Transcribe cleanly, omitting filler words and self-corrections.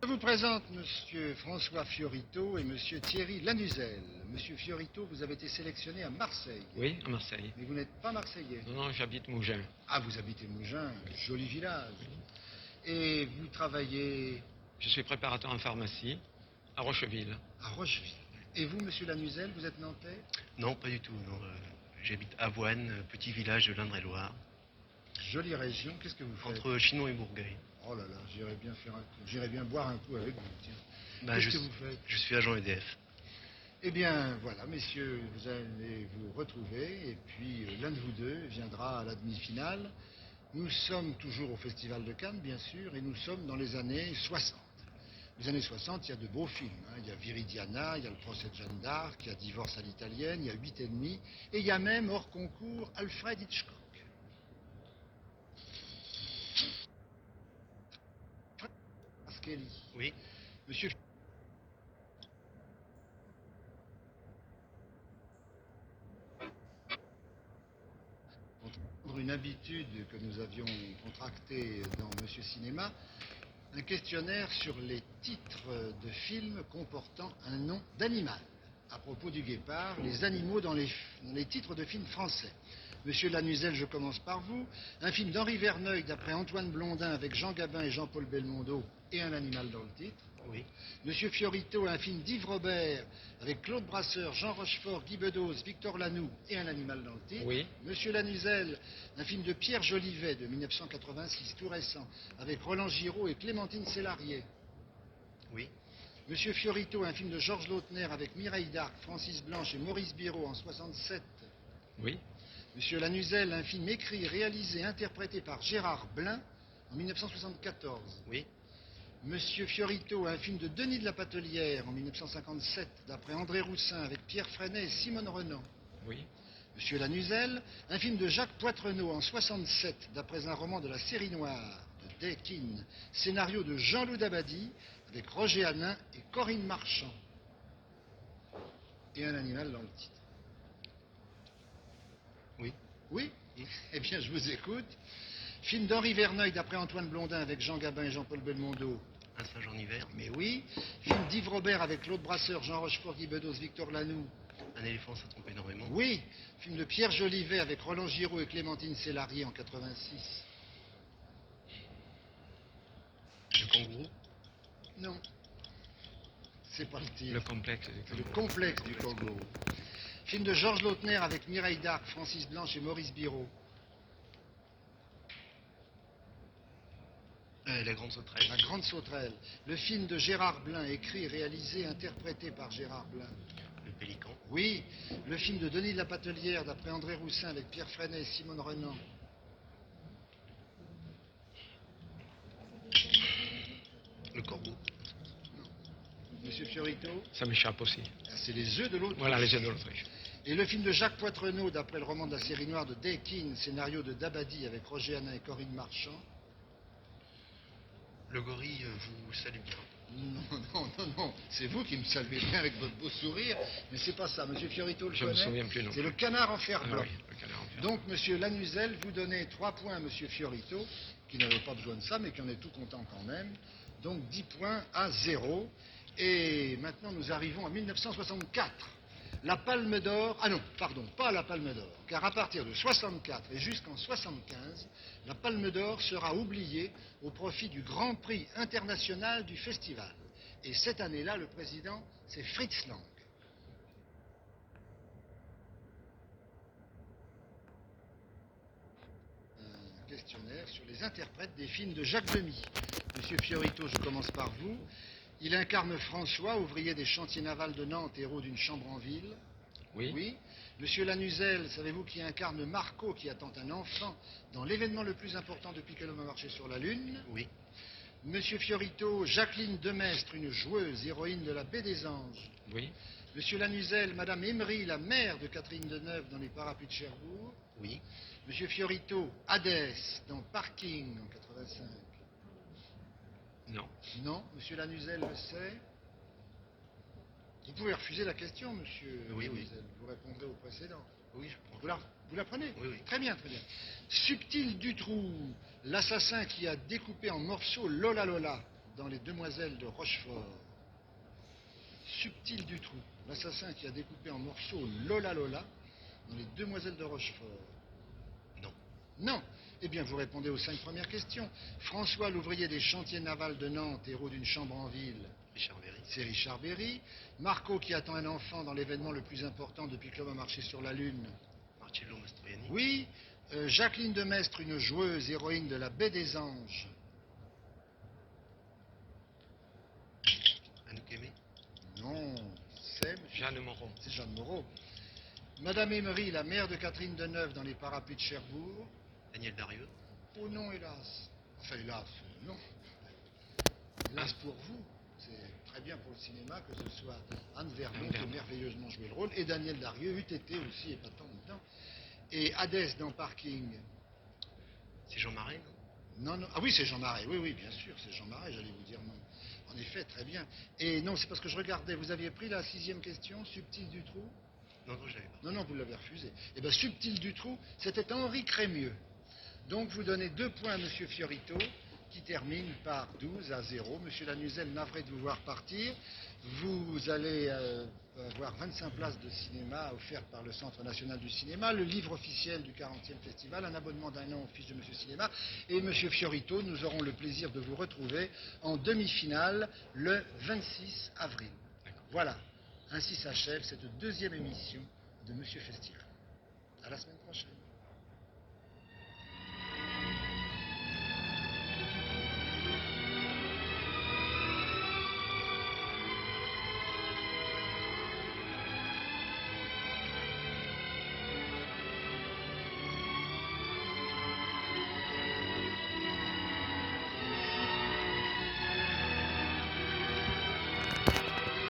Je vous présente Monsieur François Fiorito et Monsieur Thierry Lanuzel. Monsieur Fiorito, vous avez été sélectionné à Marseille. Oui, à Marseille. Mais vous n'êtes pas marseillais. Non, j'habite Mougins. Ah, vous habitez Mougins, joli village. Et vous travaillez Je suis préparateur en pharmacie à Rocheville. à Rocheville. Et vous, Monsieur Lanuzel, vous êtes nantais? Non, pas du tout. Non. J'habite Avoine, petit village de l'Indre-et-Loire, Jolie région, qu'est-ce que vous faites? entre Chinon et Bourgueil. Oh là là, j'irais bien boire un coup avec vous, tiens. Ben, Qu'est-ce que vous faites? je suis agent EDF. Eh bien, voilà, messieurs, vous allez vous retrouver, et puis l'un de vous deux viendra à la demi-finale. Nous sommes toujours au Festival de Cannes, bien sûr, et nous sommes dans les années 60. Les années 60, il y a de beaux films. Il y a Viridiana, il y a Le procès de Jeanne d'Arc, il y a Divorce à l'italienne, il y a 8 et demi, et il y a même, hors concours, Alfred Hitchcock. Kelly. Oui. Monsieur une habitude que nous avions contractée dans Monsieur Cinéma, un questionnaire sur les titres de films comportant un nom d'animal. À propos du guépard, les animaux dans les titres de films français. Monsieur Lanuzel, je commence par vous. Un film d'Henri Verneuil d'après Antoine Blondin avec Jean Gabin et Jean-Paul Belmondo et un animal dans le titre. Oui. Monsieur Fiorito, un film d'Yves Robert avec Claude Brasseur, Jean Rochefort, Guy Bedos, Victor Lanoux et un animal dans le titre. Oui. Monsieur Lanuzel, un film de Pierre Jolivet de 1986, tout récent, avec Roland Giraud et Clémentine Célarié. Oui. Monsieur Fiorito, un film de Georges Lautner avec Mireille d'Arc, Francis Blanche et Maurice Biraud en 67. Oui. Monsieur Lanuzel, un film écrit, réalisé, interprété par Gérard Blin en 1974. Oui. Monsieur Fiorito, un film de Denis de la Patelière en 1957, d'après André Roussin, avec Pierre Freinet et Simone Renan. Oui. Monsieur Lanuzel, un film de Jacques Poitrenaud en 67, d'après un roman de la série noire de Deakin, scénario de Jean-Loup Dabadi, avec Roger Hanin et Corinne Marchand. Et un animal dans le titre. Oui. Oui? Eh bien, je vous écoute. Film d'Henri Verneuil d'après Antoine Blondin avec Jean Gabin et Jean-Paul Belmondo. Un singe en hiver. Mais oui. Film d'Yves Robert avec Claude Brasseur, Jean Rochefort, Guy Bedos, Victor Lanoux. Un éléphant, ça trompe énormément. Oui. Film de Pierre Jolivet avec Roland Giraud et Clémentine Célarié en 86. Le kangourou. Non. C'est pas le titre. Le complexe. C'est le complexe du kangourou. Film de Georges Lautner avec Mireille d'Arc, Francis Blanche et Maurice Biraud. La grande sauterelle. La Grande Sauterelle. Le film de Gérard Blin, écrit, réalisé, interprété par Gérard Blin. Le pélican. Oui. Le film de Denis de la Patelière d'après André Roussin avec Pierre Freinet et Simone Renan. Le corbeau. Monsieur Fiorito, Ça m'échappe aussi. c'est Les œufs de l'Autriche. Voilà, les œufs de l'Autriche. Et le film de Jacques Poitrenaud d'après le roman de la série noire de Deakin, scénario de Dabadi avec Roger Hanin et Corinne Marchand. Le gorille vous salue bien. Non, c'est vous qui me saluez bien avec votre beau sourire, mais c'est pas ça. Monsieur Fiorito le Je me connaît. souviens plus non C'est plus. le canard en fer Ah blanc. oui, le canard en fer. Donc, monsieur Lanuzel, vous donnez 3 points à monsieur Fiorito, qui n'avait pas besoin de ça, mais qui en est tout content quand même. Donc, 10 points à 0. Et maintenant, nous arrivons en 1964. La Palme d'Or... Ah non, pardon, pas la Palme d'Or. Car à partir de 64 et jusqu'en 75, la Palme d'Or sera oubliée au profit du Grand Prix international du festival. Et cette année-là, le président, c'est Fritz Lang. Un questionnaire sur les interprètes des films de Jacques Demy. Monsieur Fiorito, je commence par vous. Il incarne François, ouvrier des chantiers navals de Nantes, héros d'une chambre en ville. Oui. Oui. Monsieur Lanuzel, savez-vous qui incarne Marco, qui attend un enfant dans l'événement le plus important depuis que l'homme a marché sur la Lune? Oui. Monsieur Fiorito, Jacqueline Demestre, une joueuse, héroïne de la Baie des Anges. Oui. Monsieur Lanuzel, Madame Emery, la mère de Catherine Deneuve dans Les Parapluies de Cherbourg. Oui. Monsieur Fiorito, Hadès dans Parking en 85. Non. Non, monsieur Lanuzel le sait. Vous pouvez refuser la question, monsieur Oui, oui. Lanuzel. Vous répondrez au précédent. Oui, je prends. Vous la prenez? Oui, oui. Très bien, très bien. Subtil Dutroux, l'assassin qui a découpé en morceaux Lola Lola, dans Les Demoiselles de Rochefort. Subtil Dutroux, l'assassin qui a découpé en morceaux Lola Lola dans Les Demoiselles de Rochefort. Non. Non. Eh bien, vous répondez aux 5 premières questions. François, l'ouvrier des chantiers navals de Nantes, héros d'une chambre en ville. Richard Berry. C'est Richard Berry. Marco qui attend un enfant dans l'événement le plus important depuis que l'homme a marché sur la Lune. Marcello Mastroianni. Oui. Jacqueline de Maistre, une joueuse héroïne de la Baie des Anges. Anouk Aimé. Non, c'est Jeanne Moreau. c'est Jeanne Moreau. Madame Emery, la mère de Catherine Deneuve dans Les Parapluies de Cherbourg. Daniel Darieux. Oh non, hélas. Enfin, hélas, non. Hélas pour vous. C'est très bien pour le cinéma que ce soit Anne Verdon Anne qui a Verdon. merveilleusement joué le rôle, et Daniel Darieux eût été aussi épatant dedans. Et Hadès dans Parking. C'est Jean Marais, non? Non, non. Ah oui, c'est Jean Marais. Oui, oui, bien sûr, c'est Jean Marais, j'allais vous dire non. En effet, très bien. Et non, c'est parce que je regardais, vous aviez pris la 6e question, Subtil Dutroux? Non, non, je l'avais pas. Non, non, vous l'avez refusé. Eh bien, Subtil Dutroux, c'était Henri Crémieux. Donc, vous donnez 2 points à M. Fiorito, qui termine par 12-0. Monsieur Lanuzel, navré de vous voir partir. Vous allez avoir 25 places de cinéma offertes par le Centre national du cinéma, le livre officiel du 40e festival, un abonnement d'1 an au fiche de Monsieur Cinéma. Et Monsieur Fiorito, nous aurons le plaisir de vous retrouver en demi-finale le 26 avril. Voilà, ainsi s'achève cette 2e émission de Monsieur Festival. À la semaine prochaine.